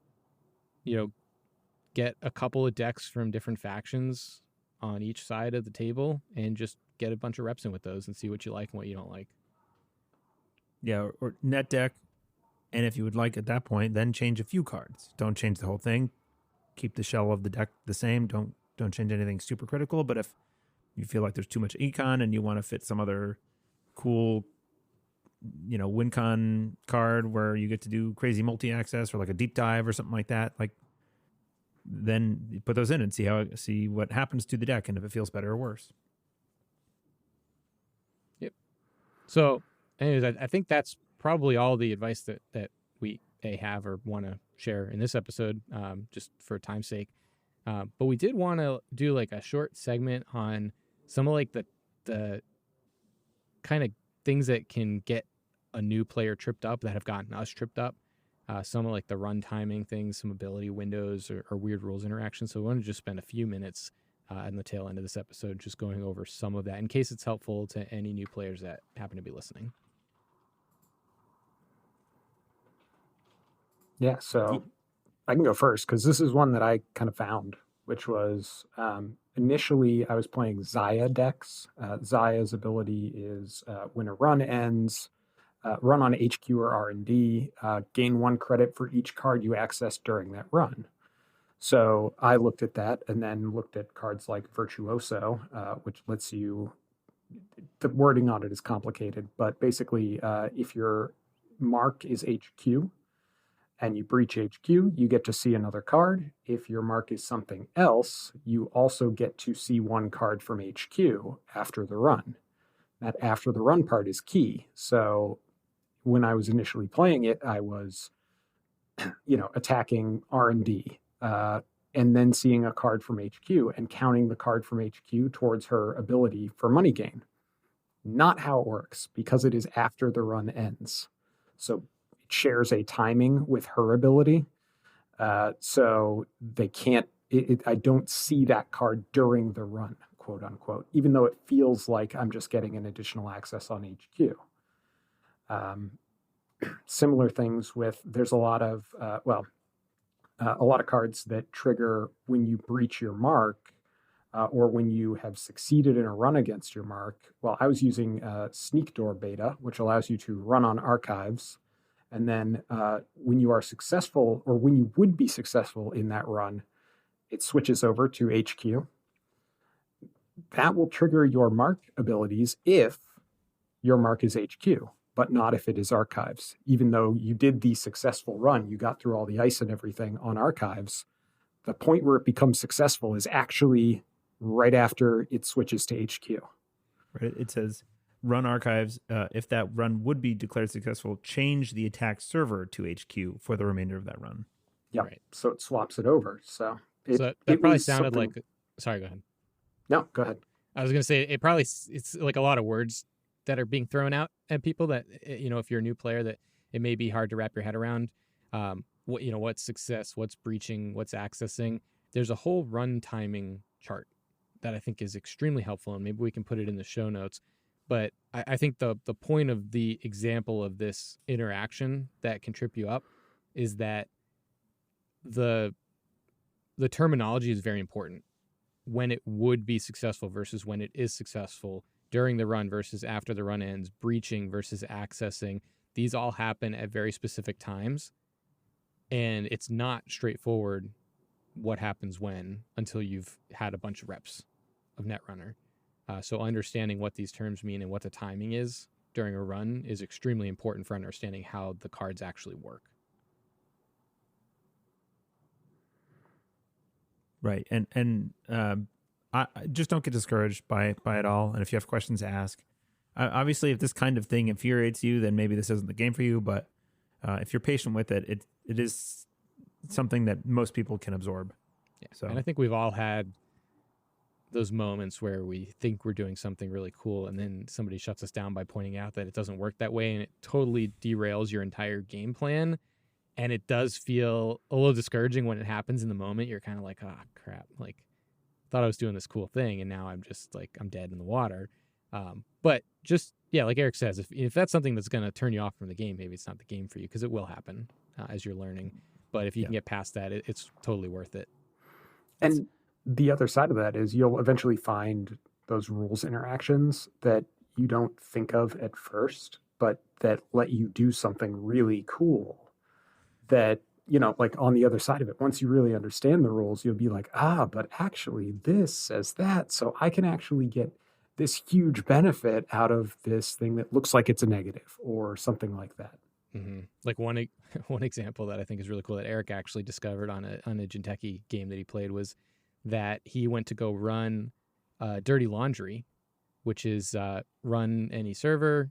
get a couple of decks from different factions on each side of the table and just get a bunch of reps in with those and see what you like and what you don't like. Yeah, or net deck. And if you would like at that point, then change a few cards. Don't change the whole thing. Keep the shell of the deck the same. Don't change anything super critical. But if you feel like there's too much econ and you want to fit some other cool, win con card where you get to do crazy multi-access or like a deep dive or something like that, then you put those in and see what happens to the deck and if it feels better or worse. Yep. So, anyways, I think that's probably all the advice that we have or want to share in this episode, just for time's sake. But we did want to do like a short segment on some of like the kind of things that can get a new player tripped up, that have gotten us tripped up. Some of like the run timing things, some ability windows or weird rules interactions. So we want to just spend a few minutes on the tail end of this episode just going over some of that in case it's helpful to any new players that happen to be listening. Yeah, so I can go first because this is one that I kind of found, which was initially I was playing Zaya decks. Zaya's ability is when a run ends, run on HQ or R&D, gain 1 credit for each card you access during that run. So I looked at that and then looked at cards like Virtuoso, which lets you, the wording on it is complicated, but basically if your mark is HQ and you breach HQ, you get to see another card. If your mark is something else, you also get to see 1 card from HQ after the run. That after the run part is key. So when I was initially playing it, I was, attacking R&D, and then seeing a card from HQ and counting the card from HQ towards her ability for money gain. Not how it works, because it is after the run ends. So it shares a timing with her ability. So they can't, I don't see that card during the run, quote unquote, even though it feels like I'm just getting an additional access on HQ. Similar things with, there's a lot of cards that trigger when you breach your mark, or when you have succeeded in a run against your mark. Well, I was using Sneak Door Beta, which allows you to run on archives. And then when you are successful, or when you would be successful in that run, it switches over to HQ. That will trigger your mark abilities if your mark is HQ, but not if it is archives. Even though you did the successful run, you got through all the ice and everything on archives, the point where it becomes successful is actually right after it switches to HQ. Right. It says run archives. If that run would be declared successful, change the attack server to HQ for the remainder of that run. Yeah. Right. So it swaps it over. So that probably sounded like, sorry, go ahead. No, go ahead. I was going to say it's like a lot of words that are being thrown out at people that, if you're a new player, that it may be hard to wrap your head around. What's success, what's breaching, what's accessing. There's a whole run timing chart that I think is extremely helpful, and maybe we can put it in the show notes. But I think the point of the example of this interaction that can trip you up is that the terminology is very important. When it would be successful versus when it is successful, during the run versus after the run ends, breaching versus accessing. These all happen at very specific times. And it's not straightforward what happens when until you've had a bunch of reps of Netrunner. So understanding what these terms mean and what the timing is during a run is extremely important for understanding how the cards actually work. Right. And I just don't get discouraged by it all. And if you have questions, ask. Obviously, if this kind of thing infuriates you, then maybe this isn't the game for you. But if you're patient with it, it is something that most people can absorb. Yeah. So, and I think we've all had those moments where we think we're doing something really cool and then somebody shuts us down by pointing out that it doesn't work that way, and it totally derails your entire game plan. And it does feel a little discouraging when it happens in the moment. You're kind of like, oh crap, like thought I was doing this cool thing and now I'm just like, I'm dead in the water. But just, yeah, like Eric says, if that's something that's going to turn you off from the game, maybe it's not the game for you, because it will happen as you're learning. But if you can get past that, it's totally worth it. And the other side of that is you'll eventually find those rules interactions that you don't think of at first, but that let you do something really cool that, like on the other side of it, once you really understand the rules, you'll be like, but actually this says that. So I can actually get this huge benefit out of this thing that looks like it's a negative or something like that. Mm-hmm. Like one example that I think is really cool that Eric actually discovered on a Jinteki game that he played was that he went to go run Dirty Laundry, which is run any server.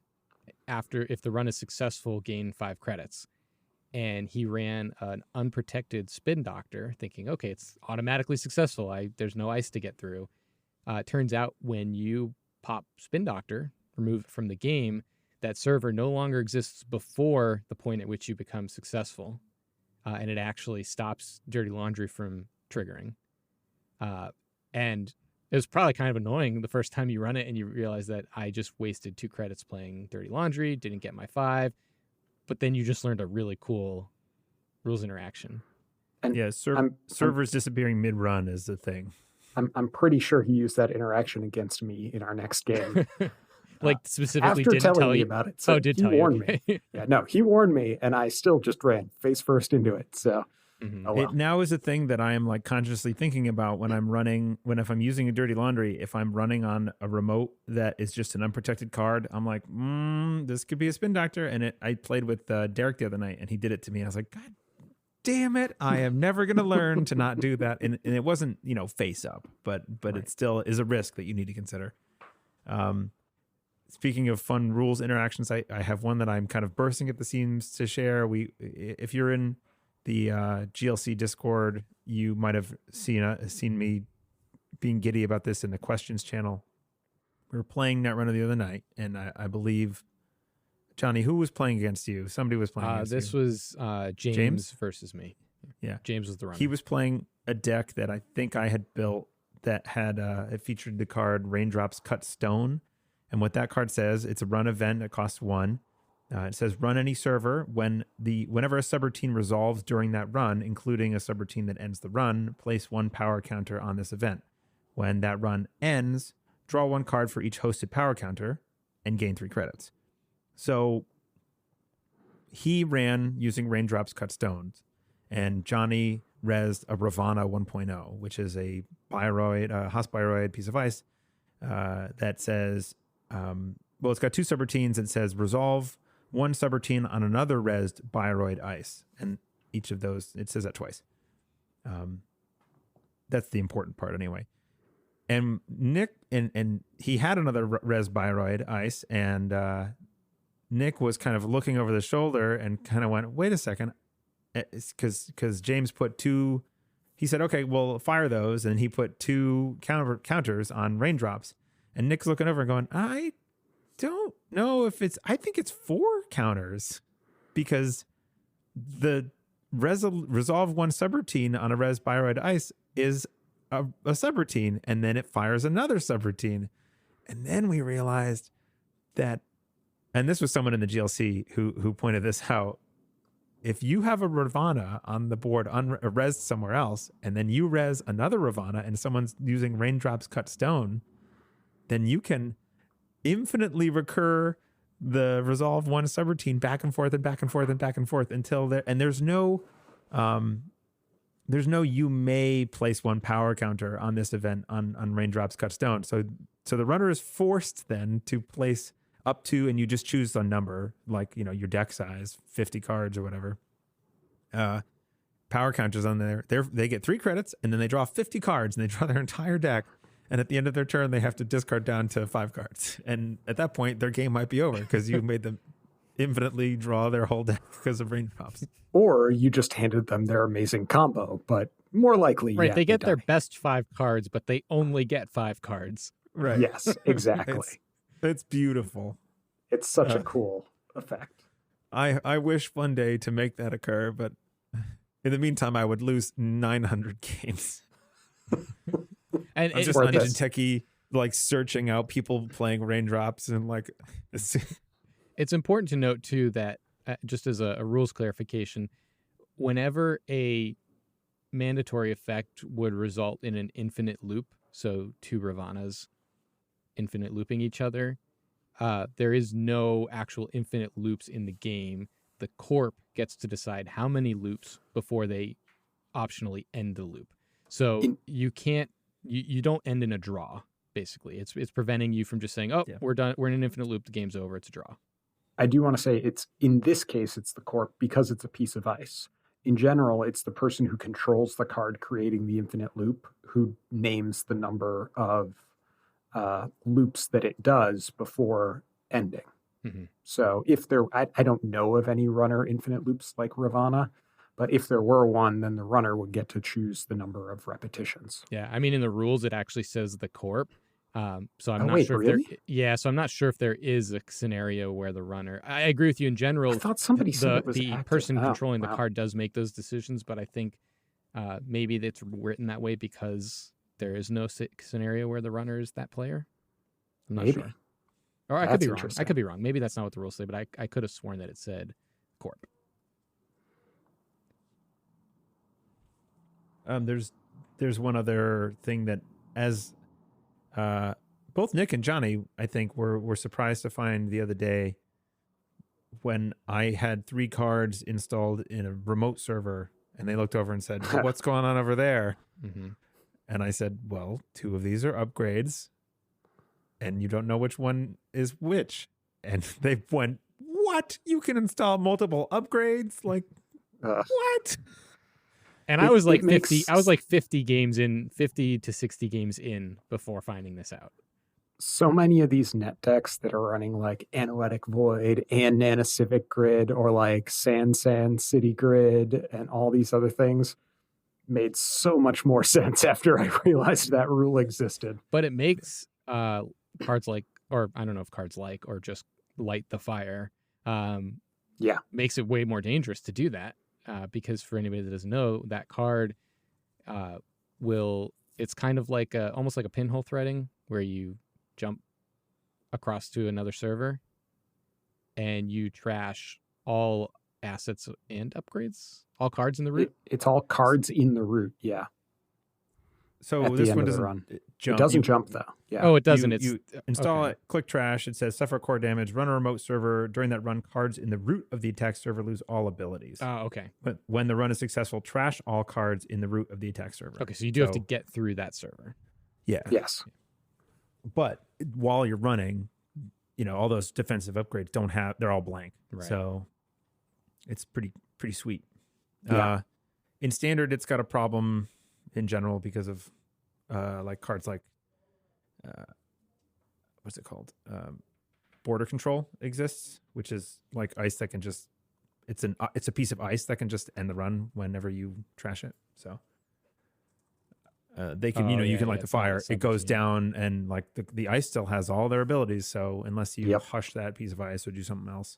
If the run is successful, gain 5 credits. And he ran an unprotected spin doctor thinking, okay, it's automatically successful. There's no ice to get through. Turns out when you pop spin doctor, remove it from the game, that server no longer exists before the point at which you become successful. And it actually stops Dirty Laundry from triggering. And it was probably kind of annoying the first time you run it and you realize that I just wasted 2 credits playing Dirty Laundry, didn't get my 5. But then you just learned a really cool rules interaction. And yeah, servers disappearing mid-run is the thing. I'm pretty sure he used that interaction against me in our next game. Like specifically after didn't telling tell me you about it. So did he tell warned you. Okay. me. Yeah, no, he warned me, and I still just ran face first into it. So Mm-hmm. oh well. It now is a thing that I am like consciously thinking about when I'm running, if I'm using a Dirty Laundry, if I'm running on a remote that is just an unprotected card, I'm like, this could be a spin doctor. And I played with Derek the other night and he did it to me. I was like, God damn it. I am never going to learn to not do that. And it wasn't, face up, but right. It still is a risk that you need to consider. Speaking of fun rules interactions, I have one that I'm kind of bursting at the seams to share. If you're in the GLC Discord, you might have seen me being giddy about this in the questions channel. We were playing Netrunner the other night, and I believe, Johnny, who was playing against you? Somebody was playing against this you. This was James versus me. Yeah. James was the runner. He was playing a deck that I think I had built that had it featured the card Raindrops Cut Stone. And what that card says, it's a run event that costs 1. It says run any server whenever a subroutine resolves during that run, including a subroutine that ends the run, place 1 power counter on this event. When that run ends, draw 1 card for each hosted power counter and gain 3 credits. So he ran using Raindrops Cut Stones, and Johnny rezzed a Ravana 1.0, which is a Hospyroid piece of ice that says, it's got 2 subroutines. It says resolve 1 subroutine on another rezzed Bioroid ice. And each of those, it says that twice. That's the important part anyway. And Nick, and he had another res Bioroid ice, and Nick was kind of looking over the shoulder and kind of went, wait a second. Because James put 2, he said, okay, well, fire those. And he put 2 counters on Raindrops. And Nick's looking over and going, I don't know if I think it's 4 counters, because the resolve 1 subroutine on a res Bioroid ice is a subroutine, and then it fires another subroutine. And then we realized that, and this was someone in the GLC who pointed this out, if you have a Ravana on the board res somewhere else, and then you res another Ravana and someone's using Raindrops Cut Stone, then you can infinitely recur the resolve 1 subroutine back and forth and back and forth and back and forth until there's no you may place 1 power counter on this event on Raindrops Cut Stone. So the runner is forced then to place up to, and you just choose a number, like, your deck size, 50 cards or whatever. Power counters on there. They get 3 credits, and then they draw 50 cards, and they draw their entire deck. And at the end of their turn, they have to discard down to 5 cards. And at that point, their game might be over because you made them infinitely draw their whole deck because of raindrops. Or you just handed them their amazing combo, but more likely, Right, yeah, they get their die. best 5 cards, but they only get 5 cards. Right. Yes, exactly. It's beautiful. It's such a cool effect. I wish one day to make that occur, but in the meantime, I would lose 900 games. And I'm just worth Dungeon it. Techie, like searching out people playing raindrops and like. it's important to note too that just as a rules clarification, whenever a mandatory effect would result in an infinite loop, so 2 Ravanas infinite looping each other, there is no actual infinite loops in the game. The corp gets to decide how many loops before they optionally end the loop. So you can't, you don't end in a draw. Basically, it's preventing you from just saying, "Oh, we're done. We're in an infinite loop. The game's over. It's a draw." I do want to say it's in this case, it's the corp because it's a piece of ice. In general, it's the person who controls the card creating the infinite loop who names the number of loops that it does before ending. Mm-hmm. So if there, I don't know of any runner infinite loops like Ravana, but if there were one, then the runner would get to choose the number of repetitions. Yeah, I mean, in the rules, it actually says the corp. So I'm not wait, sure if really? there. Yeah, so I'm not sure if there is a scenario where the runner. I agree with you in general. I thought somebody said it was the active. person Oh, controlling wow. the card does make those decisions, but I think maybe it's written that way because there is no scenario where the runner is that player. I'm not Maybe. sure. Or I could That's be wrong. I interesting. could be wrong. Maybe that's not what the rules say, but I could have sworn that it said corp. There's one other thing that as both Nick and Johnny, I think, were surprised to find the other day when I had 3 cards installed in a remote server, and they looked over and said, well, "What's going on over there?" Mm-hmm. And I said, "Well, 2 of these are upgrades, and you don't know which one is which." And they went, "What? You can install multiple upgrades? Like what?" And I was like 50. makes I was like 50 games in, 50 to 60 games in before finding this out. so many of these net decks that are running like Analytic Void and Nanocivic Grid or like Sand City Grid and all these other things made so much more sense after I realized that rule existed. But it makes cards like, or I don't know if cards like, or just light the fire, makes it way more dangerous to do that. Because for anybody that doesn't know, that card it's kind of like almost like a pinhole threading where you jump across to another server and you trash all assets and upgrades, all cards in the route. It's all cards in the route, yeah. So At the this end one of the doesn't run. jump. It doesn't jump though. Yeah. Oh, it doesn't. You install it, click trash. It says suffer core damage, run a remote server. During that run, cards in the root of the attack server lose all abilities. Oh, okay. But when the run is successful, trash all cards in the root of the attack server. Okay, so you do have to get through that server. Yeah. Yes. But while you're running, all those defensive upgrades they're all blank. Right. So it's pretty sweet. Yeah. In standard, it's got a problem in general because of like cards like what's it called? Border control exists, which is like ice that can just it's a piece of ice that can just end the run whenever you trash it. So they can you can light the fire. It goes down and like the ice still has all their abilities. So unless you hush that piece of ice or do something else,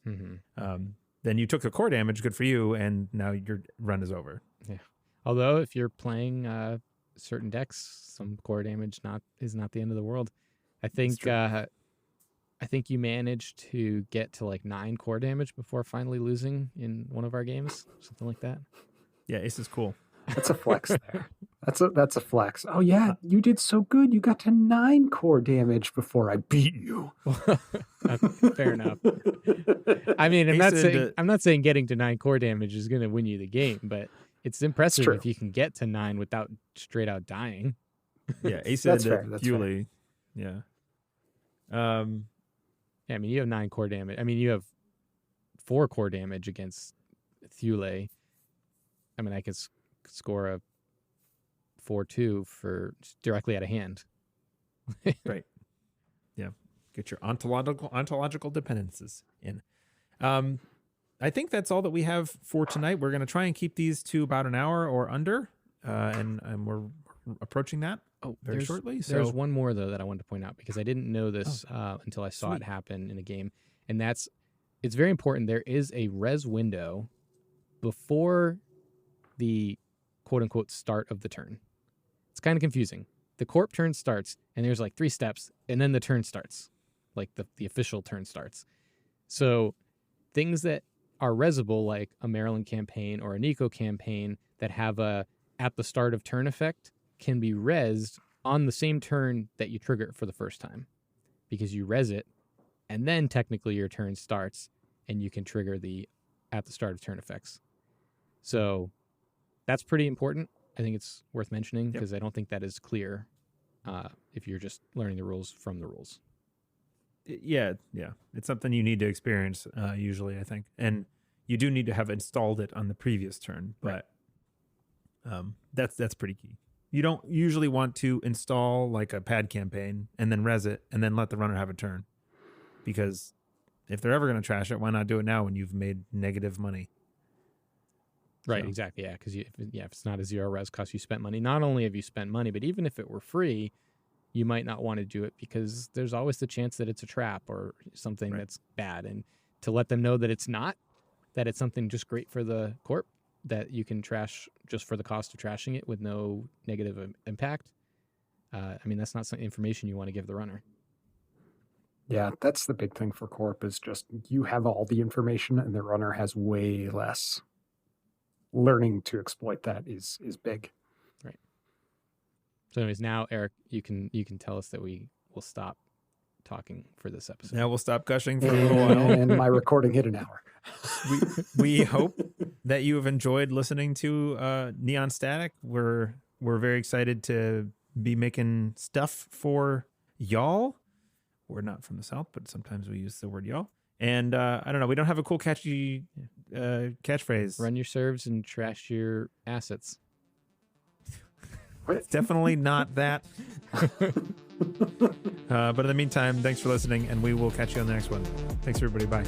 then you took the core damage. Good for you, and now your run is over. Yeah. Although if you're playing certain decks, some core damage is not the end of the world. I think you managed to get to like 9 core damage before finally losing in one of our games, something like that. Yeah, Ace is cool. That's a flex there. That's a flex. Oh yeah, you did so good. You got to 9 core damage before I beat you. Fair enough. I mean, I'm not saying getting to 9 core damage is going to win you the game, but it's impressive if you can get to 9 without straight out dying. Yeah, Ace That's said fair. Thule. Yeah. Yeah, I mean, you have 9 core damage. I mean, you have 4 core damage against Thule. I mean, I could score a 4-2 for directly out of hand. Right. Yeah. Get your ontological dependencies in. I think that's all that we have for tonight. We're going to try and keep these to about an hour or under, and we're approaching that very shortly. There's one more, though, that I wanted to point out, because I didn't know this until I saw it happen in a game, and it's very important. There is a res window before the quote-unquote start of the turn. It's kind of confusing. The corp turn starts, and there's like 3 steps, and then the turn starts, like the official turn starts. So things that are resable, like a Maryland campaign or a Nico campaign that have a at the start of turn effect, can be resed on the same turn that you trigger it for the first time, because you res it, and then technically your turn starts, and you can trigger the at the start of turn effects. So that's pretty important. I think it's worth mentioning, because I don't think that is clear if you're just learning the rules from the rules. Yeah. It's something you need to experience usually, I think. And you do need to have installed it on the previous turn, but that's pretty key. You don't usually want to install like a pad campaign and then res it and then let the runner have a turn, because if they're ever going to trash it, why not do it now when you've made negative money? Right, exactly, yeah, because if it's not a 0 res cost, you spent money. Not only have you spent money, but even if it were free, you might not want to do it, because there's always the chance that it's a trap or something that's bad. And to let them know that it's not, that it's something just great for the corp, that you can trash just for the cost of trashing it with no negative impact. That's not some information you want to give the runner. Yeah, that's the big thing for corp, is just you have all the information and the runner has way less. Learning to exploit that is big. Right. So anyways, now Eric, you can tell us that we will stop talking for this episode. Now we'll stop gushing for a little while. And my recording hit an hour. We hope that you have enjoyed listening to Neon Static. We're very excited to be making stuff for y'all. We're not from the South, but sometimes we use the word y'all. And I don't know, we don't have a cool catchy catchphrase. Run your serves and trash your assets. It's definitely not that. But in the meantime, thanks for listening, and we will catch you on the next one. Thanks, everybody. Bye.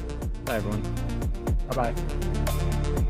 Bye, everyone. Bye-bye.